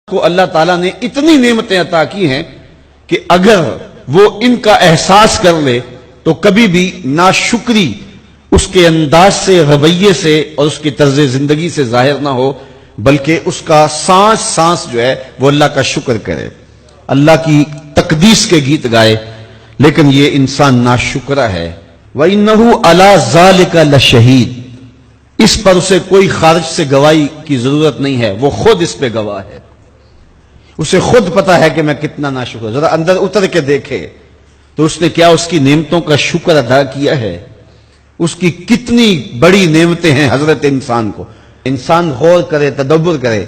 کو اللہ تعالیٰ نے اتنی نعمتیں عطا کی ہیں کہ اگر وہ ان کا احساس کر لے تو کبھی بھی ناشکری اس کے انداز سے، رویے سے اور اس کی طرز زندگی سے ظاہر نہ ہو، بلکہ اس کا سانس سانس جو ہے وہ اللہ کا شکر کرے، اللہ کی تقدیس کے گیت گائے. لیکن یہ انسان ناشکرہ ہے. وَإِنَّهُ عَلَى ذَلِكَ لَشَهِيدٌ، اس پر اسے کوئی خارج سے گواہی کی ضرورت نہیں ہے، وہ خود اس پہ گواہ ہے. اسے خود پتا ہے کہ میں کتنا ناشکر. ذرا اندر اتر کے دیکھے تو اس نے کیا اس کی نعمتوں کا شکر ادا کیا ہے؟ اس کی کتنی بڑی نعمتیں ہیں حضرت انسان کو. انسان غور کرے، تدبر کرے.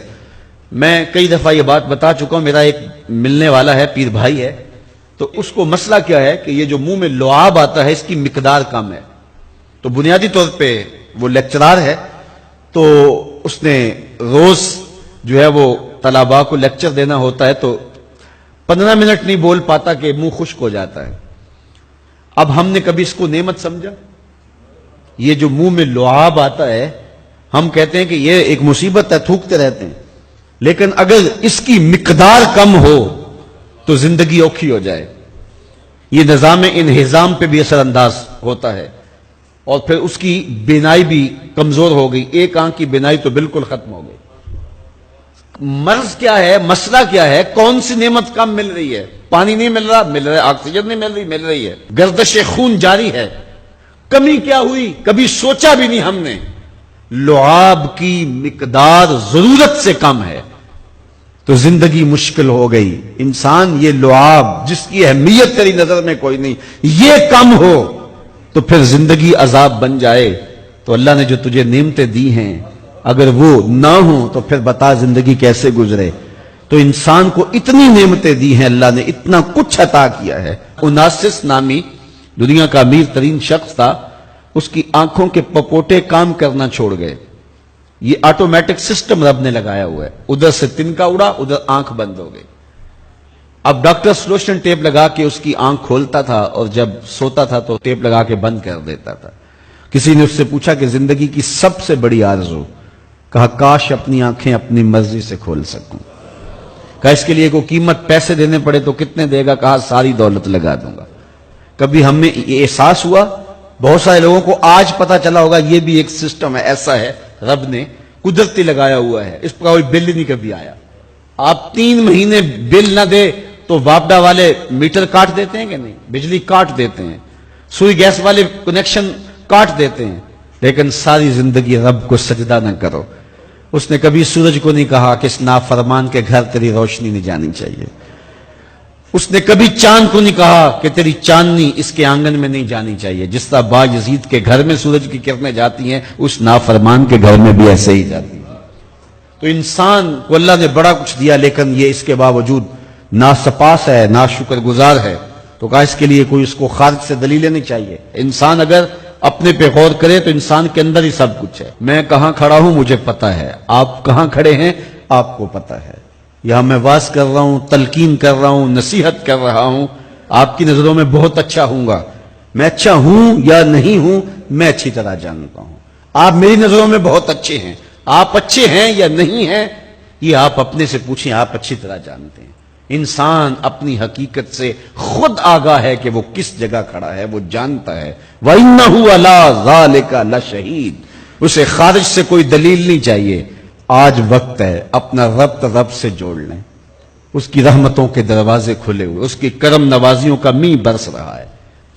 میں کئی دفعہ یہ بات بتا چکا ہوں، میرا ایک ملنے والا ہے، پیر بھائی ہے، تو اس کو مسئلہ کیا ہے کہ یہ جو منہ میں لعاب آتا ہے اس کی مقدار کم ہے. تو بنیادی طور پہ وہ لیکچرار ہے، تو اس نے روز جو ہے وہ طلباء کو لیکچر دینا ہوتا ہے، تو 15 منٹ نہیں بول پاتا کہ منہ خشک ہو جاتا ہے. اب ہم نے کبھی اس کو نعمت سمجھا؟ یہ جو منہ میں لعاب آتا ہے، ہم کہتے ہیں کہ یہ ایک مصیبت ہے، تھوکتے رہتے ہیں. لیکن اگر اس کی مقدار کم ہو تو زندگی اوکھی ہو جائے. یہ نظام انہضام پہ بھی اثر انداز ہوتا ہے، اور پھر اس کی بینائی بھی کمزور ہو گئی. ایک آنکھ کی بینائی تو بالکل ختم ہو گئی. مرض کیا ہے؟ مسئلہ کیا ہے؟ کون سی نعمت کم مل رہی ہے؟ پانی نہیں مل رہا، مل رہا ہے. آکسیجن نہیں مل رہی ہے. گردش خون جاری ہے. کمی کیا ہوئی؟ کبھی سوچا بھی نہیں ہم نے. لعاب کی مقدار ضرورت سے کم ہے تو زندگی مشکل ہو گئی. انسان یہ لعاب جس کی اہمیت تیری نظر میں کوئی نہیں، یہ کم ہو تو پھر زندگی عذاب بن جائے. تو اللہ نے جو تجھے نعمتیں دی ہیں اگر وہ نہ ہوں تو پھر بتا زندگی کیسے گزرے. تو انسان کو اتنی نعمتیں دی ہیں اللہ نے، اتنا کچھ عطا کیا ہے. اوناسس نامی دنیا کا امیر ترین شخص تھا، اس کی آنکھوں کے پپوٹے کام کرنا چھوڑ گئے. یہ آٹومیٹک سسٹم رب نے لگایا ہوا ہے. ادھر سے تنکا اڑا، ادھر آنکھ بند ہو گئی. اب ڈاکٹر سلوشن ٹیپ لگا کے اس کی آنکھ کھولتا تھا اور جب سوتا تھا تو ٹیپ لگا کے بند کر دیتا تھا. کسی نے اس سے پوچھا کہ زندگی کی سب سے بڑی آرزو؟ کہا کاش اپنی آنکھیں اپنی مرضی سے کھول سکوں. کہا اس کے لیے کوئی قیمت پیسے دینے پڑے تو کتنے دے گا؟ کہا ساری دولت لگا دوں گا. کبھی ہمیں یہ احساس ہوا؟ بہت سارے لوگوں کو آج پتا چلا ہوگا یہ بھی ایک سسٹم ہے، ایسا ہے، رب نے قدرتی لگایا ہوا ہے. اس پر کوئی بل ہی نہیں کبھی آیا. آپ 3 مہینے بل نہ دے تو واپڈا والے میٹر کاٹ دیتے ہیں کہ نہیں؟ بجلی کاٹ دیتے ہیں، سوئی گیس والے کنیکشن کاٹ دیتے ہیں. لیکن ساری زندگی رب کو سجدہ نہ کرو. اس نے کبھی سورج کو نہیں کہا کہ اس نافرمان کے گھر تیری روشنی نہیں جانی چاہیے. اس نے کبھی چاند کو نہیں کہا کہ تیری چاندنی اس کے آنگن میں نہیں جانی چاہیے. جس طرح با یزید کے گھر میں سورج کی کرنیں جاتی ہیں، اس نافرمان کے گھر میں بھی ایسے ہی جاتی ہیں. تو انسان کو اللہ نے بڑا کچھ دیا، لیکن یہ اس کے باوجود ناسپاس ہے، ناشکر گزار ہے. تو کہا اس کے لیے کوئی اس کو خارج سے دلیلیں نہیں چاہیے. انسان اگر اپنے پہ غور کرے تو انسان کے اندر ہی سب کچھ ہے. میں کہاں کھڑا ہوں مجھے پتا ہے، آپ کہاں کھڑے ہیں آپ کو پتا ہے. یہاں میں واز کر رہا ہوں، تلقین کر رہا ہوں، نصیحت کر رہا ہوں. آپ کی نظروں میں بہت اچھا ہوں گا. میں اچھا ہوں یا نہیں ہوں میں اچھی طرح جانتا ہوں. آپ میری نظروں میں بہت اچھے ہیں. آپ اچھے ہیں یا نہیں ہیں یہ آپ اپنے سے پوچھیں، آپ اچھی طرح جانتے ہیں. انسان اپنی حقیقت سے خود آگاہ ہے کہ وہ کس جگہ کھڑا ہے، وہ جانتا ہے. وَإِنَّهُ عَلَى ذَلِكَ لَشَهِيدٌ. اسے خارج سے کوئی دلیل نہیں چاہیے. آج وقت ہے اپنا رب سے جوڑ لیں. اس کی رحمتوں کے دروازے کھلے ہوئے، اس کی کرم نوازیوں کا می برس رہا ہے.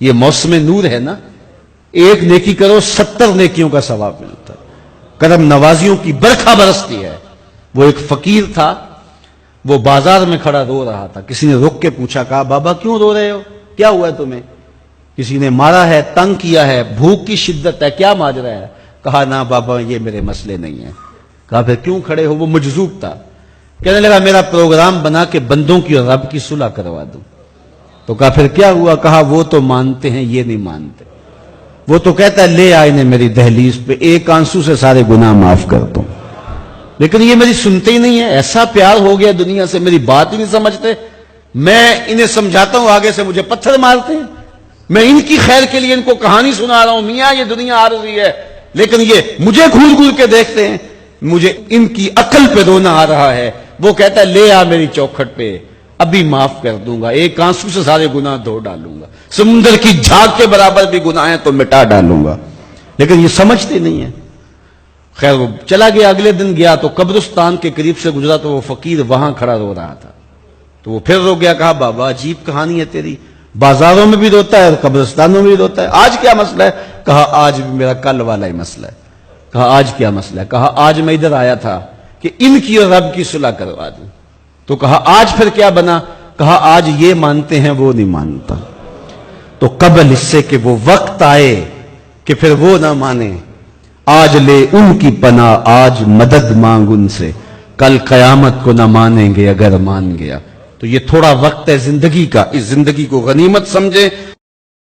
یہ موسم نور ہے نا. ایک نیکی کرو 70 نیکیوں کا ثواب ملتا ہے. کرم نوازیوں کی برکھا برستی ہے. وہ ایک فقیر تھا، وہ بازار میں کھڑا رو رہا تھا. کسی نے رک کے پوچھا، کہا بابا کیوں رو رہے ہو، کیا ہوا ہے تمہیں؟ کسی نے مارا ہے، تنگ کیا ہے، بھوک کی شدت ہے، کیا ماجرا ہے؟ کہا نہ بابا یہ میرے مسئلے نہیں ہیں. کہا پھر کیوں کھڑے ہو؟ وہ مجذوب تھا. کہنے لگا میرا پروگرام بنا کے بندوں کی اور رب کی صلح کروا دوں. تو کہا پھر کیا ہوا؟ کہا وہ تو مانتے ہیں یہ نہیں مانتے. وہ تو کہتا ہے لے آئے نے میری دہلیز پہ، ایک آنسو سے سارے گناہ معاف کر دوں، لیکن یہ میری سنتے ہی نہیں ہے. ایسا پیار ہو گیا دنیا سے، میری بات ہی نہیں سمجھتے. میں انہیں سمجھاتا ہوں، آگے سے مجھے پتھر مارتے ہیں. میں ان کی خیر کے لیے ان کو کہانی سنا رہا ہوں، میاں یہ دنیا عارضی ہے، لیکن یہ مجھے گھور گھور کے دیکھتے ہیں. مجھے ان کی عقل پہ رونا آ رہا ہے وہ کہتا ہے لے آ میری چوکھٹ پہ، ابھی معاف کر دوں گا، ایک آنسو سے سارے گناہ دھو ڈالوں گا، سمندر کی جھاگ کے برابر بھی گناہ ہیں تو مٹا ڈالوں گا. لیکن یہ سمجھتے نہیں ہیں. خیر وہ چلا گیا. اگلے دن گیا تو قبرستان کے قریب سے گزرا تو وہ فقیر وہاں کھڑا رو رہا تھا. تو وہ پھر رو گیا. کہا بابا عجیب کہانی ہے تیری، بازاروں میں بھی روتا ہے اور قبرستانوں میں بھی روتا ہے، آج کیا مسئلہ ہے؟ کہا آج بھی میرا کل والا ہی مسئلہ ہے. کہا آج کیا مسئلہ ہے؟ کہا آج میں ادھر آیا تھا کہ ان کی اور رب کی صلح کروا دوں. تو کہا آج پھر کیا بنا؟ کہا آج یہ مانتے ہیں وہ نہیں مانتا. تو قبل اس سے کہ وہ وقت آئے کہ پھر وہ نہ مانے، آج لے ان کی پناہ، آج مدد مانگ ان سے، کل قیامت کو نہ مانیں گے اگر مان گیا. تو یہ تھوڑا وقت ہے زندگی کا، اس زندگی کو غنیمت سمجھیں.